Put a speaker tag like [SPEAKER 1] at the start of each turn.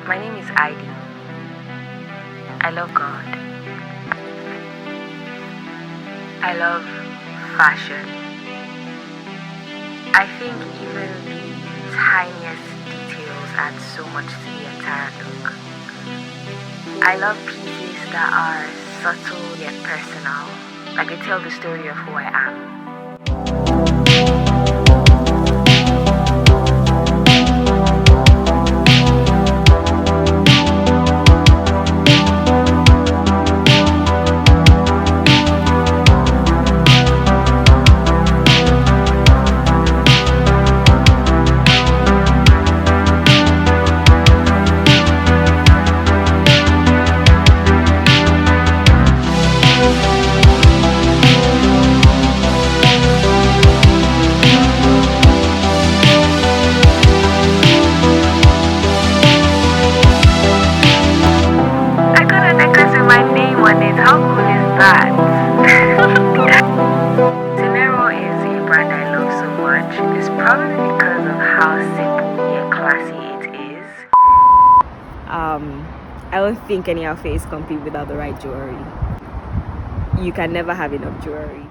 [SPEAKER 1] My name is Edgy. I love God. I love fashion. I think even the tiniest details add so much to the entire look. I love pieces that are subtle yet personal, like they tell the story of who I am. How cool is that? Senero is a brand I love so much. It's probably because of how simple yet classy it is. I don't think any outfit is complete without the right jewelry. You can never have enough jewelry.